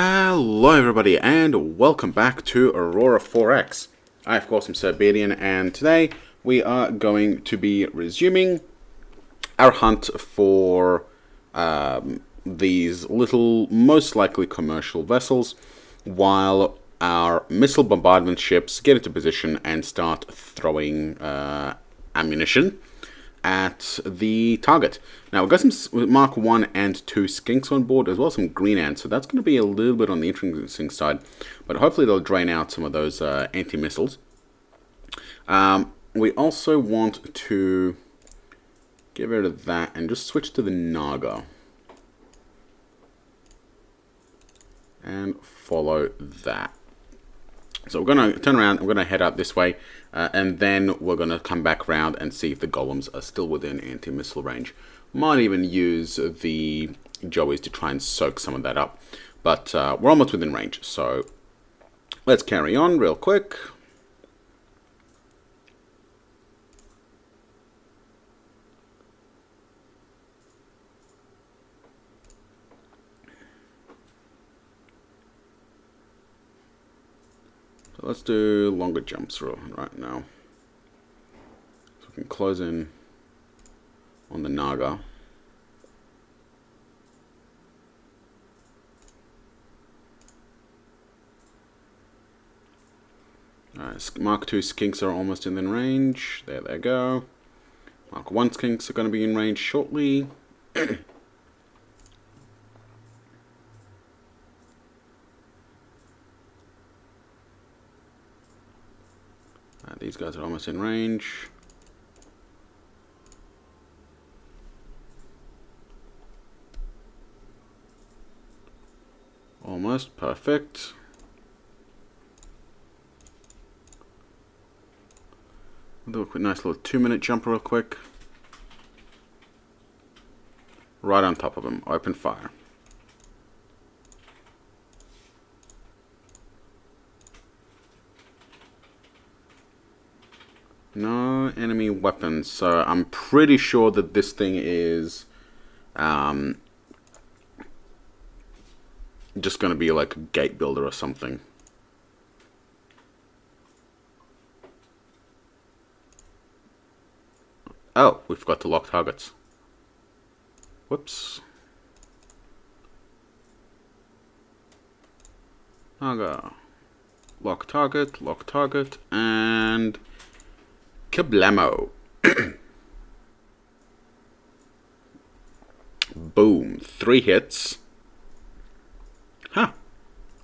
Hello everybody and welcome back to Aurora 4X. I of course am Siberian and today we are going to be resuming our hunt for these little, most likely commercial vessels, while our missile bombardment ships get into position and start throwing ammunition at the target. Now we've got some Mark 1 and 2 skinks on board, as well as some green ants, so that's going to be a little bit on the interesting side, but hopefully they'll drain out some of those anti-missiles. We also want to get rid of that and just switch to the Naga and follow that. So we're going to turn around, we're going to head out this way, and then we're going to come back around and see if the golems are still within anti-missile range. Might even use the joeys to try and soak some of that up, but we're almost within range, so let's carry on real quick. Let's do longer jumps right now. So we can close in on the Naga. Alright, Mark 2 skinks are almost in range. There they go. Mark 1 skinks are going to be in range shortly. These guys are almost in range. Almost perfect. We'll do a quick, nice little 2-minute jump real quick. Right on top of them. Open fire. No enemy weapons, so I'm pretty sure that this thing is just going to be like a gate builder or something. Oh, we forgot to lock targets. Whoops. Naga. Lock target, and kablamo. Boom. 3 hits. Huh.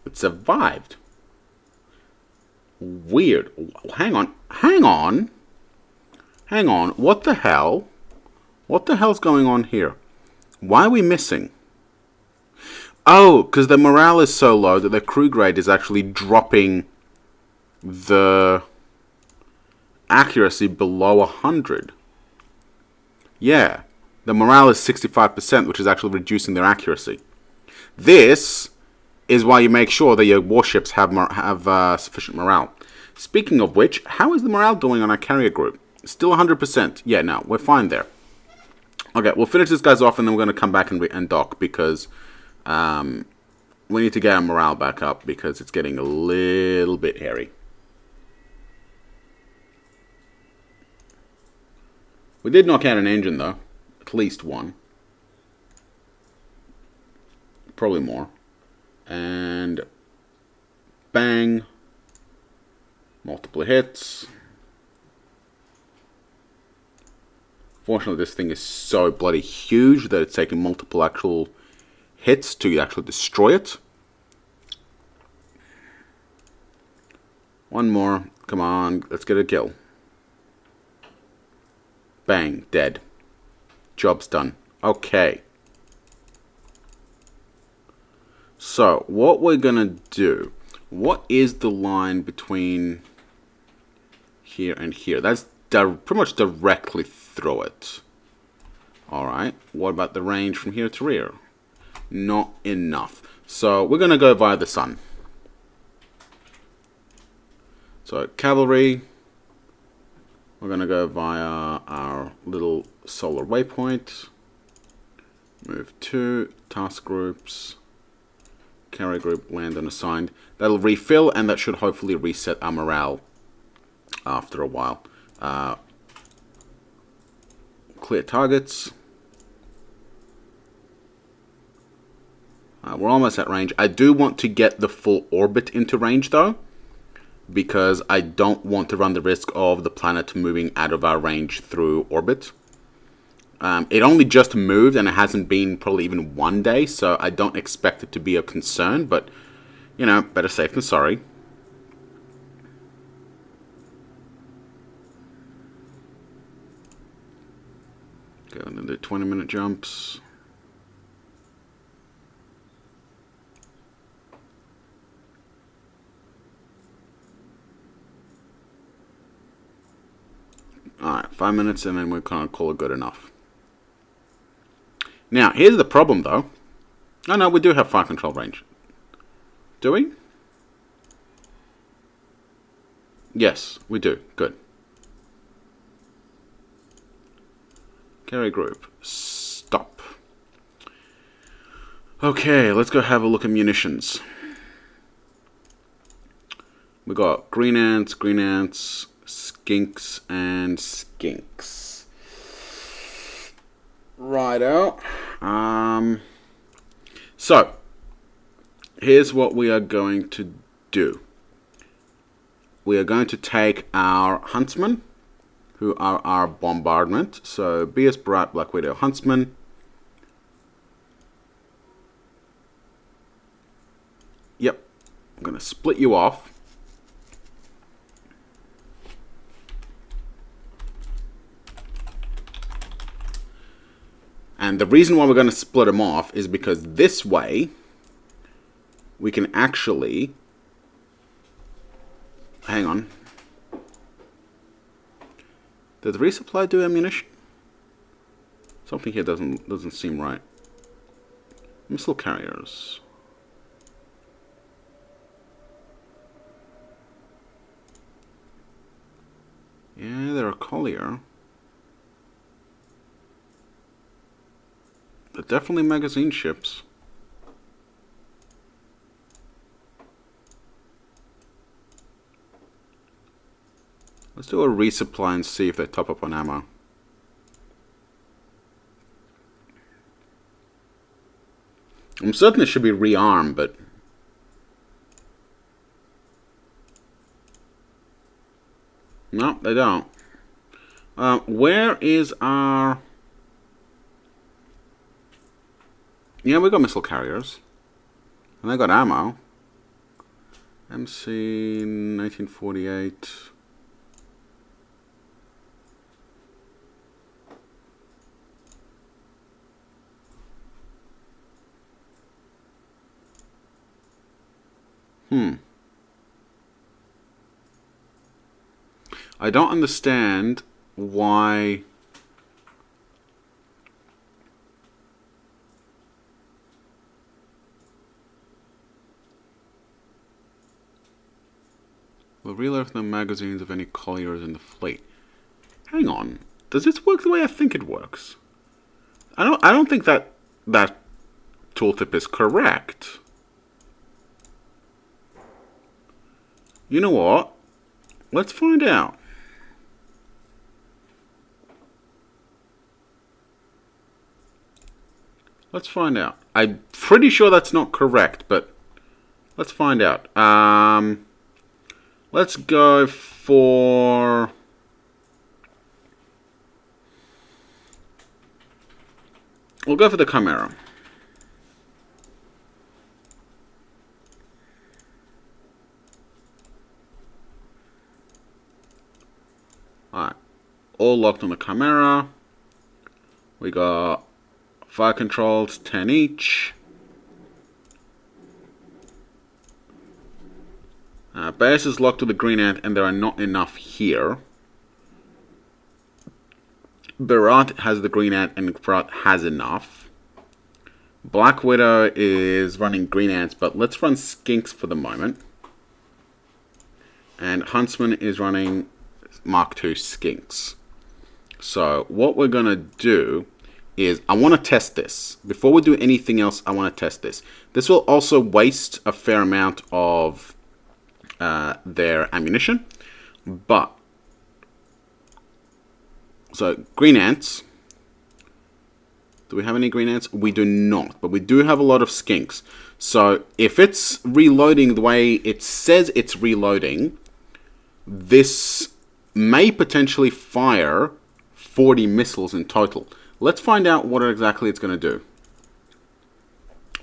It survived. Weird. Hang on. What the hell? What the hell's going on here? Why are we missing? Oh, because the morale is so low that the crew grade is actually dropping the accuracy below 100. Yeah, the morale is 65%, which is actually reducing their accuracy. This is why you make sure that your warships have sufficient morale. Speaking of which, how is the morale going on our carrier group? Still 100%. Yeah, no, we're fine there. Okay, we'll finish this guys off, and then we're going to come back and dock, because we need to get our morale back up, because it's getting a little bit hairy. We did knock out an engine, though. At least one. Probably more. And bang. Multiple hits. Fortunately, this thing is so bloody huge that it's taking multiple actual hits to actually destroy it. One more. Come on, let's get a kill. Bang, dead. Job's done. Okay. So, what we're gonna do, what is the line between here and here? That's pretty much directly through it. Alright, what about the range from here to rear? Not enough. So, we're gonna go via the sun. So, cavalry. We're going to go via our little solar waypoint. Move to task groups. Carrier group land unassigned. That'll refill, and that should hopefully reset our morale after a while. Clear targets. We're almost at range. I do want to get the full orbit into range, though, because I don't want to run the risk of the planet moving out of our range through orbit. It only just moved, and it hasn't been probably even 1 day, so I don't expect it to be a concern, but, you know, better safe than sorry. Go into the 20-minute jumps. Alright, 5 minutes, and then we're kind of call it good enough. Now, here's the problem, though. Oh, no, we do have fire control range. Do we? Yes, we do. Good. Carry group. Stop. Okay, let's go have a look at munitions. We got green ants, skinks, and skinks. Righto. So, here's what we are going to do. We are going to take our huntsmen, who are our bombardment. So, BS Barat, Black Widow, huntsman. Yep. I'm going to split you off. And the reason why we're going to split them off is because this way we can actually... Hang on. Did the resupply do ammunition? Something here doesn't seem right. Missile carriers. Yeah, they're a collier. They're definitely magazine ships. Let's do a resupply and see if they top up on ammo. I'm certain it should be rearmed, but... No, they don't. Where is our... Yeah, we got missile carriers. And they got ammo. MC 1948. I don't understand why... Will reload the magazines of any colliers in the fleet. Hang on. Does this work the way I think it works? I don't think that tooltip is correct. You know what? Let's find out. Let's find out. I'm pretty sure that's not correct, but let's find out. Let's go for... We'll go for the Chimera. Alright. All locked on the Chimera. We got fire controls, 10 each. Base is locked to the green ant, and there are not enough here. Barat has the green ant, and Barat has enough. Black Widow is running green ants, but let's run skinks for the moment. And Huntsman is running Mark II skinks. So what we're going to do is I want to test this. Before we do anything else, I want to test this. This will also waste a fair amount of their ammunition. But, so green ants. Do we have any green ants? We do not, but we do have a lot of skinks. So if it's reloading the way it says it's reloading, this may potentially fire 40 missiles in total. Let's find out what exactly it's going to do.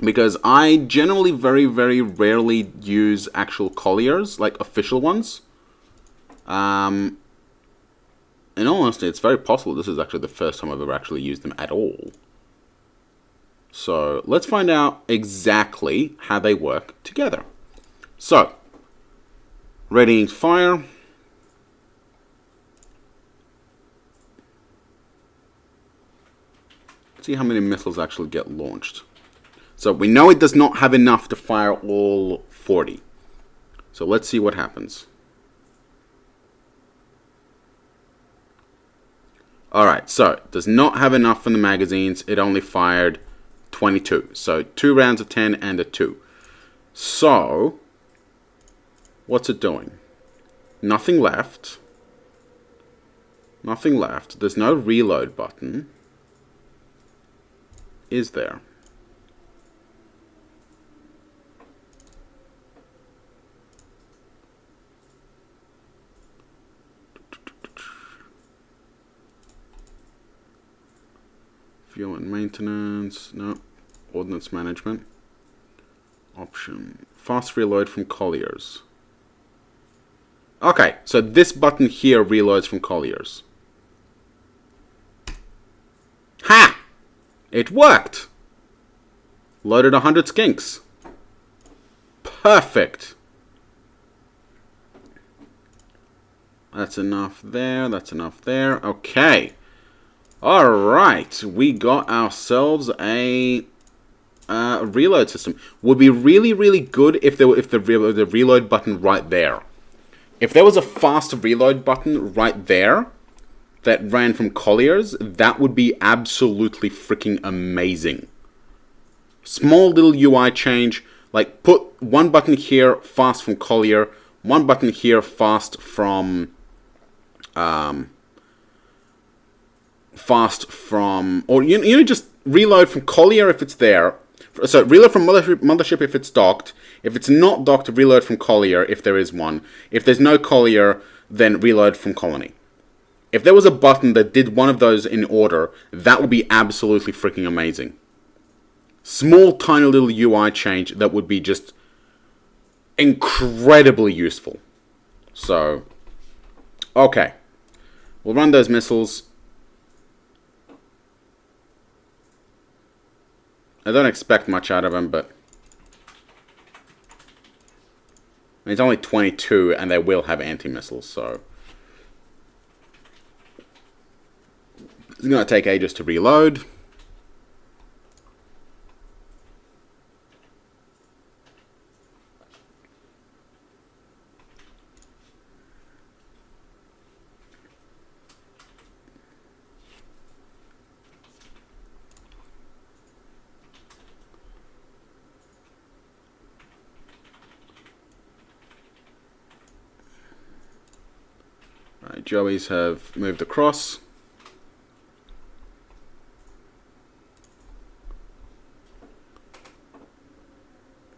Because I generally very, very rarely use actual colliers, like official ones. In all honesty, it's very possible this is actually the first time I've ever actually used them at all. So let's find out exactly how they work together. So, readying fire. Let's see how many missiles actually get launched. So we know it does not have enough to fire all 40. So let's see what happens. Alright, so it does not have enough in the magazines. It only fired 22. So 2 rounds of 10 and a 2. So, what's it doing? Nothing left. Nothing left. There's no reload button. Is there? Fuel and maintenance. No. Ordnance management. Option. Fast reload from colliers. Okay, so this button here reloads from colliers. Ha! It worked! Loaded 100 skinks. Perfect. That's enough there. That's enough there. Okay. Alright. We got ourselves a reload system. Would be really, really good if there were the reload button right there. If there was a fast reload button right there that ran from colliers, that would be absolutely freaking amazing. Small little UI change, like put one button here, fast from collier, one button here, fast from, or you know, just reload from collier if it's there. So reload from mothership if it's docked. If it's not docked, reload from collier if there is one. If there's no collier, then reload from colony. If there was a button that did one of those in order, that would be absolutely freaking amazing. Small, tiny little UI change that would be just incredibly useful. So, okay. We'll run those missiles. I don't expect much out of them, but it's only 22 and they will have anti-missiles, so it's going to take ages to reload. Right, Joeys have moved across.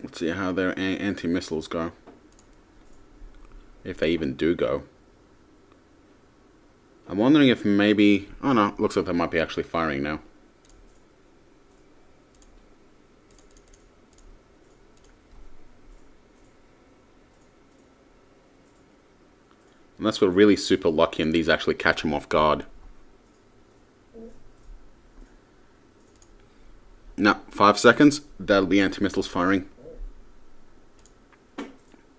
Let's see how their anti-missiles go. If they even do go. I'm wondering if maybe... Oh no, looks like they might be actually firing now. Unless we're really super lucky and these actually catch them off guard. No, 5 seconds. That'll be anti-missiles firing.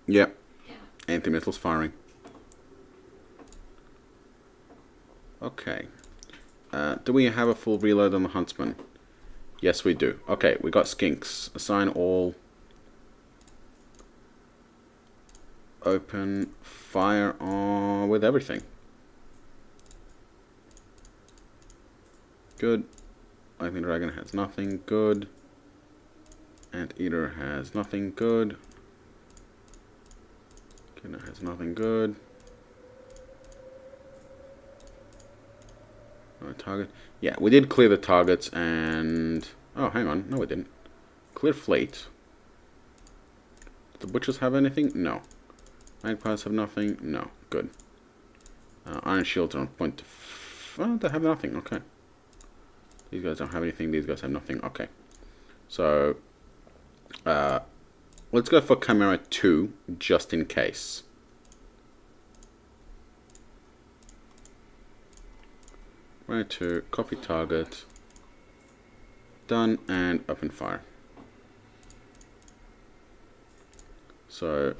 Yep. Anti-missiles firing. Okay. Do we have a full reload on the Huntsman? Yes, we do. Okay, we got skinks. Assign all. Open fire on with everything. Good. Lightning Dragon has nothing good. Anteater has nothing good. Kidna has nothing good. No target. Yeah, we did clear the targets and... Oh, hang on. No, we didn't. Clear fleet. Did the butchers have anything? No. Magpies have nothing? No. Good. Iron shields are on point. Oh, they have nothing. Okay. These guys don't have anything. These guys have nothing. Okay. So, let's go for Chimera 2, just in case. Chimera 2, copy target. Done, and open fire. So,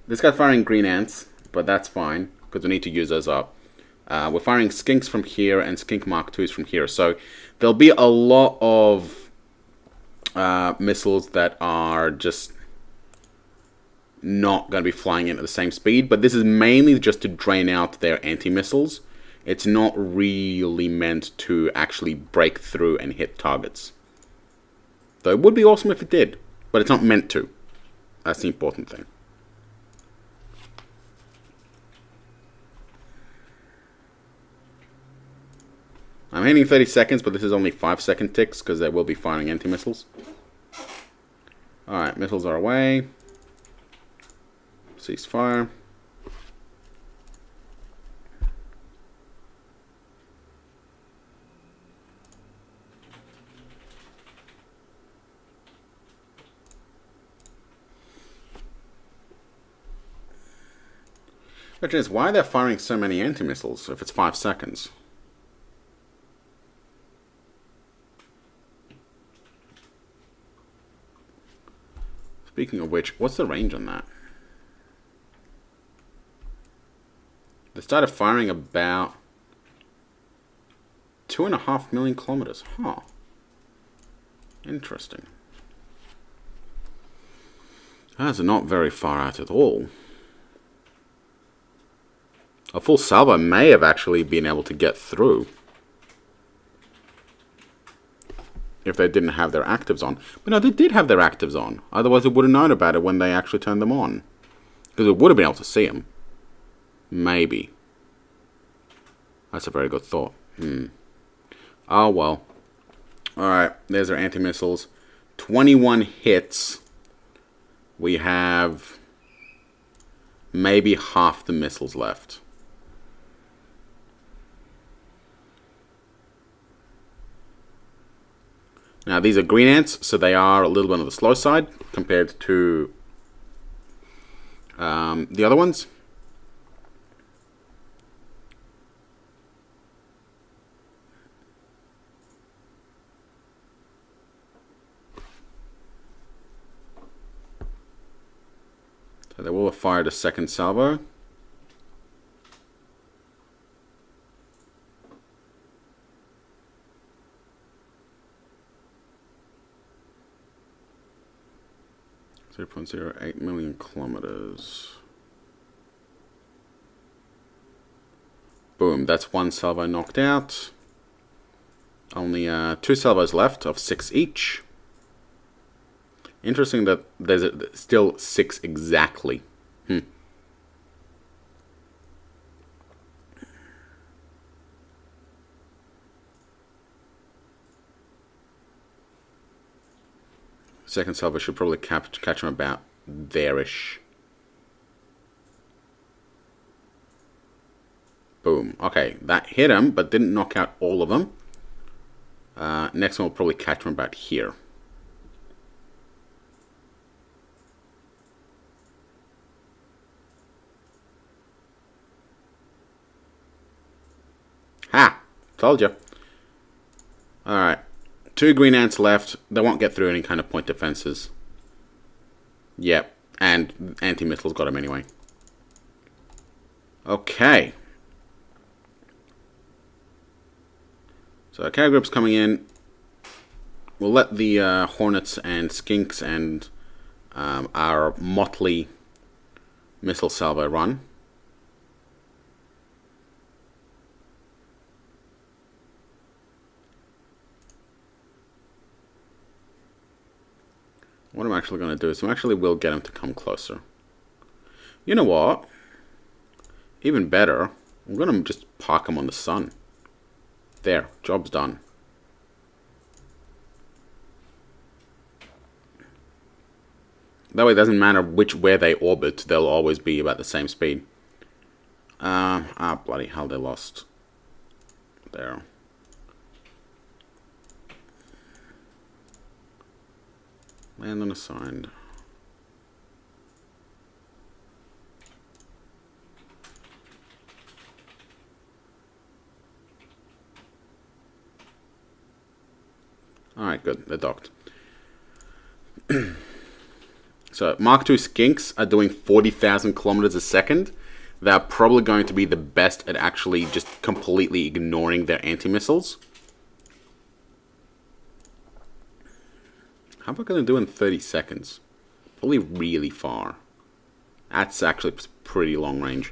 this guy's firing green ants, but that's fine, because we need to use those up. We're firing skinks from here, and skink Mark 2s from here. So, there'll be a lot of missiles that are just not going to be flying in at the same speed, but this is mainly just to drain out their anti-missiles. It's not really meant to actually break through and hit targets. Though it would be awesome if it did, but it's not meant to. That's the important thing. I'm hitting 30 seconds, but this is only 5-second ticks because they will be firing anti-missiles. Alright, missiles are away. Cease fire. The question is, why are they firing so many anti-missiles if it's 5 seconds? Speaking of which, what's the range on that? They started firing about 2.5 million kilometers. Huh. Interesting. That's not very far out at all. A full salvo may have actually been able to get through if they didn't have their actives on. But no, they did have their actives on. Otherwise, they would have known about it when they actually turned them on. Because it would have been able to see them. Maybe. That's a very good thought. Oh, well. Alright, there's our anti-missiles. 21 hits. We have maybe half the missiles left. Now, these are green ants, so they are a little bit on the slow side compared to the other ones. So they will have fired a second salvo. .08 million kilometers. Boom, that's one salvo knocked out. Only 2 salvos left of 6 each. Interesting that there's still 6 exactly. Second salvo should probably catch him about there-ish. Boom. Okay, that hit him, but didn't knock out all of them. Next one will probably catch him about here. Ha! Told you. Alright. 2 green ants left. They won't get through any kind of point defenses. Yep. And anti-missiles got them anyway. Okay. So our carrier group's coming in. We'll let the Hornets and Skinks and our motley missile salvo run. what I'm actually going to do is I actually will get him to come closer. You know what? Even better, I'm going to just park him on the sun. There, job's done. That way it doesn't matter where they orbit, they'll always be about the same speed. Bloody hell, they lost. There. Land unassigned. Alright, good. They're docked. So, Mark II skinks are doing 40,000 kilometers a second. They're probably going to be the best at actually just completely ignoring their anti-missiles. How am I going to do in 30 seconds? Probably really far. That's actually pretty long range.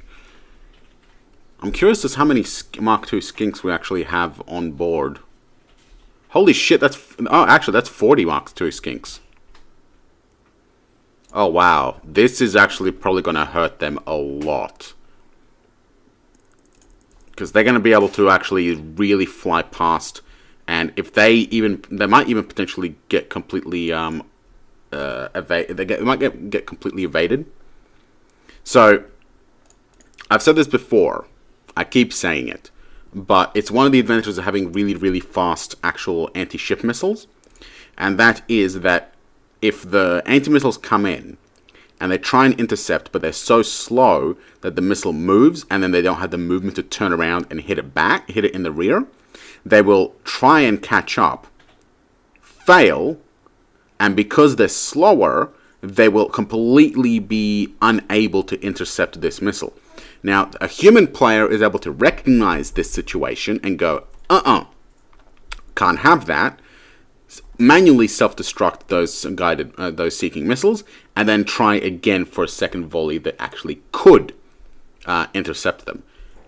I'm curious as to how many Mark II skinks we actually have on board. Holy shit, that's... Oh, actually, that's 40 Mark II skinks. Oh, wow. This is actually probably going to hurt them a lot. Because they're going to be able to actually really fly past. And if they might even potentially get completely they might get completely evaded. So, I've said this before. I keep saying it. But it's one of the advantages of having really, really fast actual anti-ship missiles. And that is that if the anti-missiles come in and they try and intercept, but they're so slow that the missile moves and then they don't have the movement to turn around and hit it in the rear, they will try and catch up, fail, and because they're slower, they will completely be unable to intercept this missile. Now, a human player is able to recognize this situation and go, can't have that. Manually self-destruct those seeking missiles, and then try again for a second volley that actually could intercept them.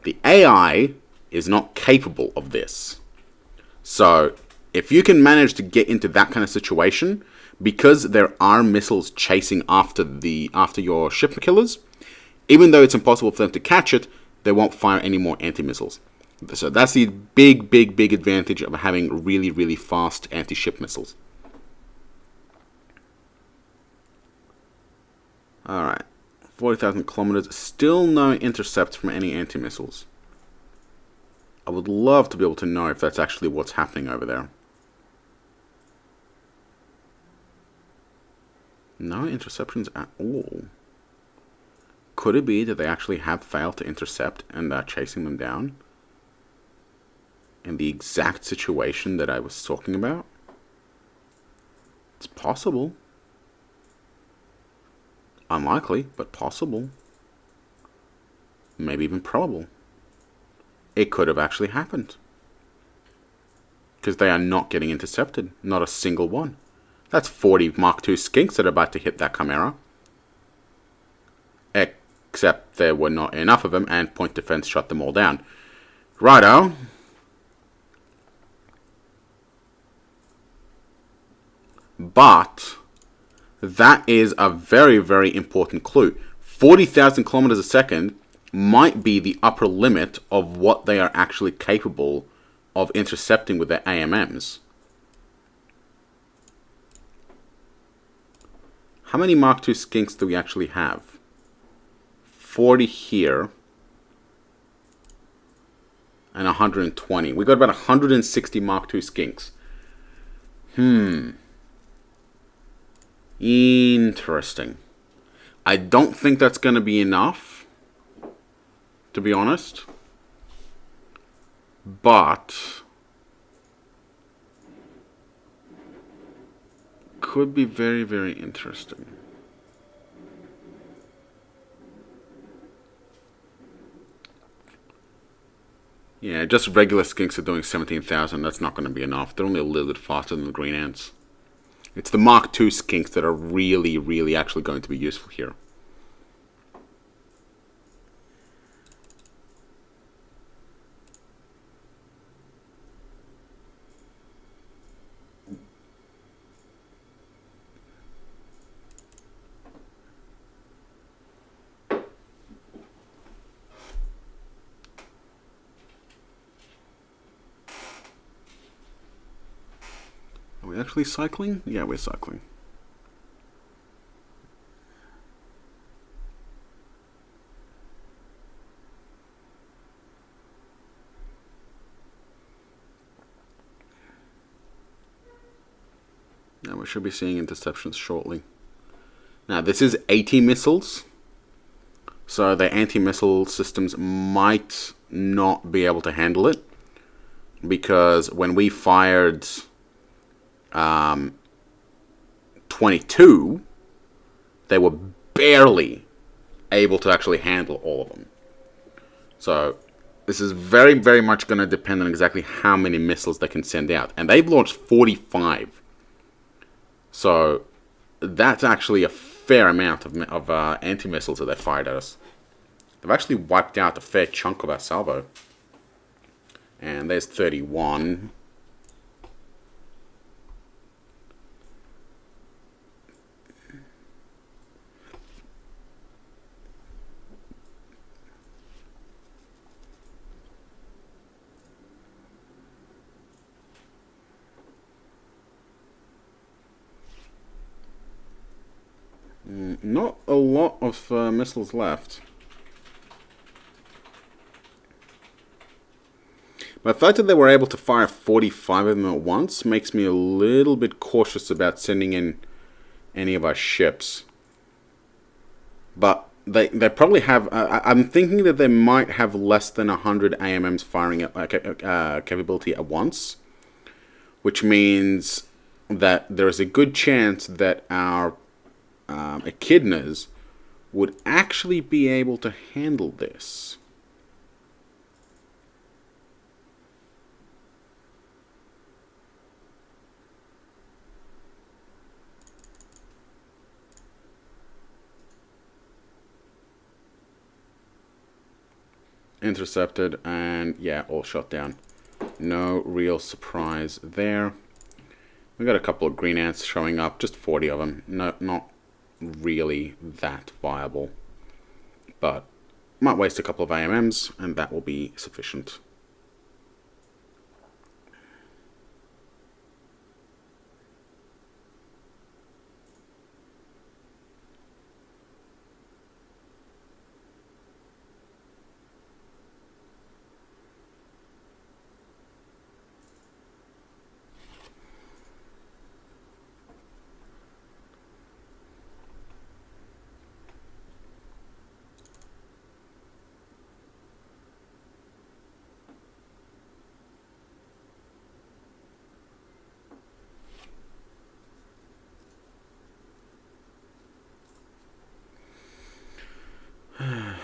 The AI is not capable of this. So, if you can manage to get into that kind of situation, because there are missiles chasing after your ship killers, even though it's impossible for them to catch it, they won't fire any more anti-missiles. So that's the big advantage of having really, really fast anti-ship missiles. Alright. 40,000 kilometers. Still no intercepts from any anti-missiles. I would love to be able to know if that's actually what's happening over there. No interceptions at all. Could it be that they actually have failed to intercept and are chasing them down? In the exact situation that I was talking about? It's possible. Unlikely, but possible. Maybe even probable. It could have actually happened. Because they are not getting intercepted. Not a single one. That's 40 Mark II skinks that are about to hit that Chimera. Except there were not enough of them, and point defense shut them all down. Righto. But that is a very, very important clue. 40,000 kilometers a second might be the upper limit of what they are actually capable of intercepting with their AMMs. How many Mark II skinks do we actually have? 40 here. And 120. We got about 160 Mark II skinks. Interesting. I don't think that's going to be enough, to be honest. But could be very, very interesting. Yeah, just regular skinks are doing 17,000. That's not going to be enough. They're only a little bit faster than the green ants. It's the Mark II skinks that are really, really actually going to be useful here. actually cycling? Yeah, we're cycling. Now we should be seeing interceptions shortly. Now this is 80 missiles, so the anti-missile systems might not be able to handle it, because when we fired 22, they were barely able to actually handle all of them. So this is very, very much going to depend on exactly how many missiles they can send out. And they've launched 45. So that's actually a fair amount of anti-missiles that they fired at us. They've actually wiped out a fair chunk of our salvo. And there's 31. Not a lot of missiles left. But the fact that they were able to fire 45 of them at once makes me a little bit cautious about sending in any of our ships. But they probably have... I'm thinking that they might have less than 100 AMMs firing capability at once. Which means that there is a good chance that our echidnas would actually be able to handle this. Intercepted, and yeah, all shot down. No real surprise there. We got a couple of green ants showing up, just 40 of them. No, not really that viable, but might waste a couple of AMMs and that will be sufficient.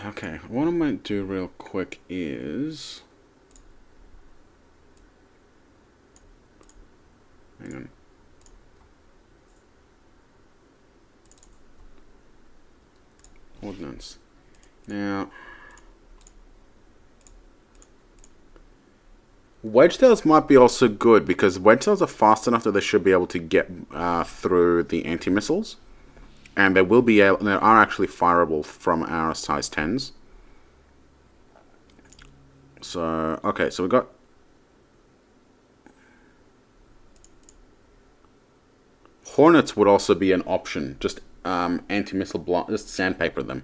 Okay, what I might do real quick is... Hang on. Ordnance. Now... Wedgetails might be also good, because wedgetails are fast enough that they should be able to get through the anti-missiles. And they will be able, they are actually fireable from our size 10s. So, okay, so we got... Hornets would also be an option. Just anti-missile block, just sandpaper them.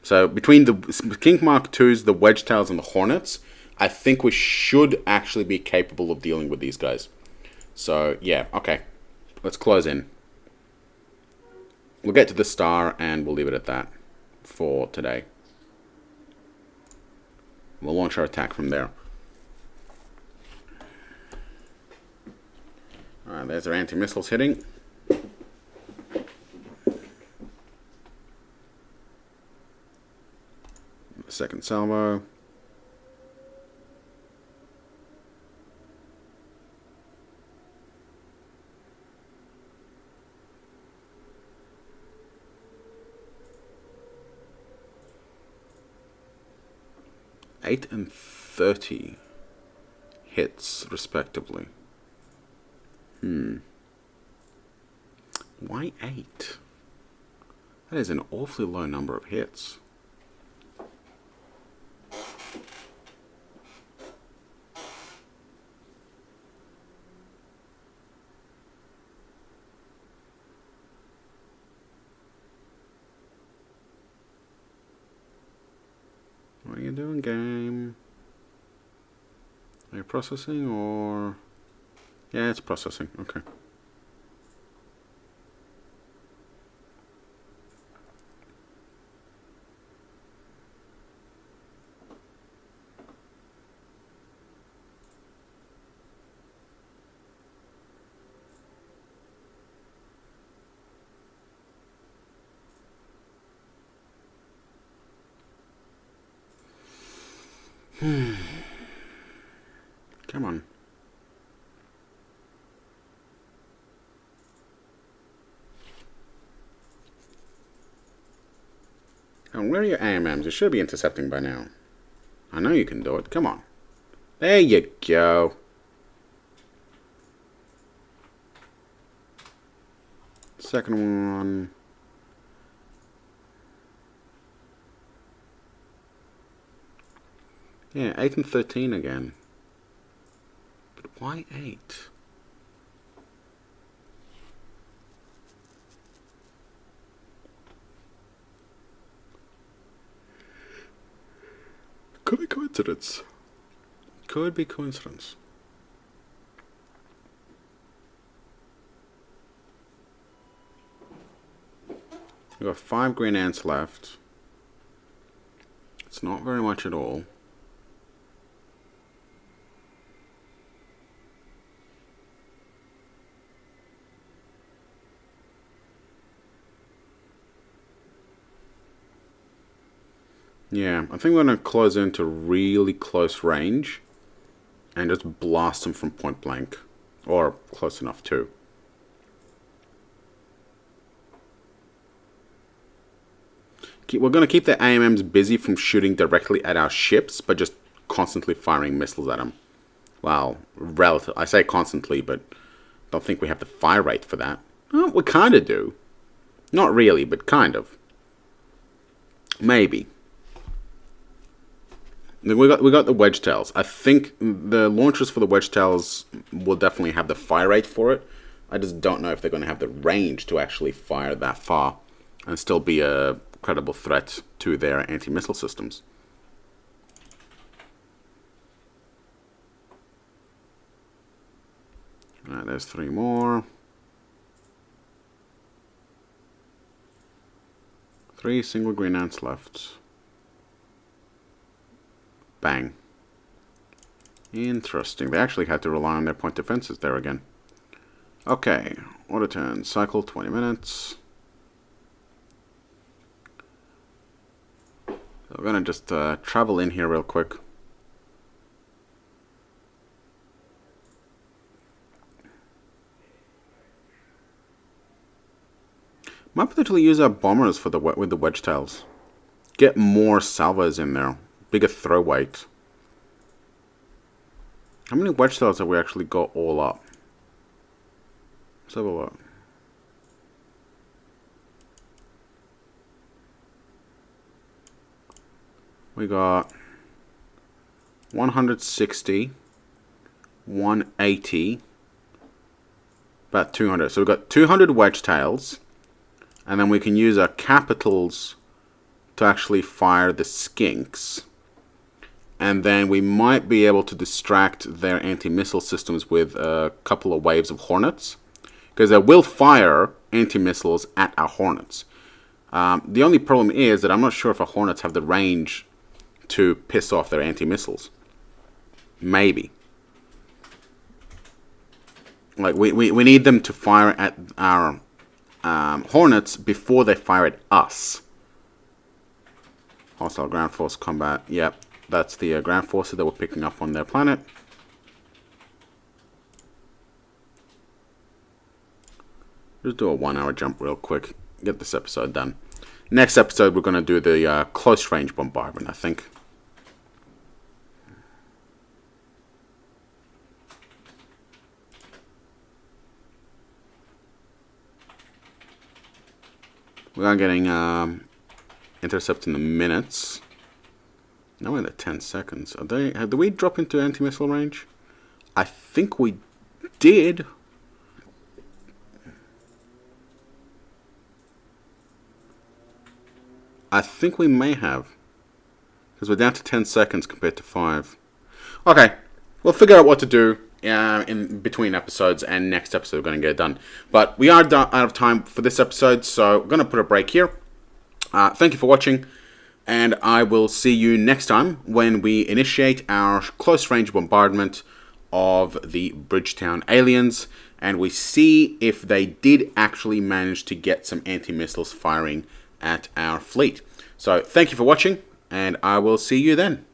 So between the King Mark IIs, the Wedgetails, and the Hornets, I think we should actually be capable of dealing with these guys. So, yeah, okay. Let's close in. We'll get to the star and we'll leave it at that for today. We'll launch our attack from there. Alright, there's our anti-missiles hitting. Second salvo. $8 and 30 hits, respectively. Why 8? That is an awfully low number of hits. you doing, game? Are you processing or... Yeah, it's processing. Okay. Come on. And where are your AMMs? You should be intercepting by now. I know you can do it. Come on. There you go. Second one. Yeah, 8 and 13 again. But why 8? Could be coincidence. Could be coincidence. We've got 5 green ants left. It's not very much at all. Yeah, I think we're going to close into really close range and just blast them from point blank. Or close enough too. We're going to keep the AMMs busy from shooting directly at our ships, but just constantly firing missiles at them. Well, relative. I say constantly, but don't think we have the fire rate for that. Oh, we kind of do. Not really, but kind of. Maybe. We got the wedge tails. I think the launchers for the wedge tails will definitely have the fire rate for it. I just don't know if they're going to have the range to actually fire that far and still be a credible threat to their anti-missile systems. Alright, there's 3 more. 3 single green ants left. Bang. Interesting. They actually had to rely on their point defenses there again. Okay. Order turn. Cycle 20 minutes. So we're going to just travel in here real quick. Might potentially use our bombers for with the wedge tails. Get more salvos in there. Bigger throw weight. How many wedge tails have we actually got all up? Let's have a look. We got 160, 180, about 200. So we've got 200 wedge tails, and then we can use our capitals to actually fire the skinks. And then we might be able to distract their anti-missile systems with a couple of waves of hornets, because they will fire anti-missiles at our hornets. The only problem is that I'm not sure if our hornets have the range to piss off their anti-missiles. Maybe. Like, we need them to fire at our hornets before they fire at us. Hostile ground force combat. Yep, that's the ground forces that we're picking up on their planet. Just do a 1-hour jump real quick. Get this episode done. Next episode, we're going to do the close range bombardment, I think. We are getting intercept in the minutes. Now we're in the 10 seconds. Did we drop into anti-missile range? I think we did. I think we may have. Because we're down to 10 seconds compared to 5. Okay, we'll figure out what to do in between episodes, and next episode we're going to get it done. But we are out of time for this episode, so we're going to put a break here. Thank you for watching, and I will see you next time when we initiate our close-range bombardment of the Bridgetown aliens, and we see if they did actually manage to get some anti-missiles firing at our fleet. So thank you for watching, and I will see you then.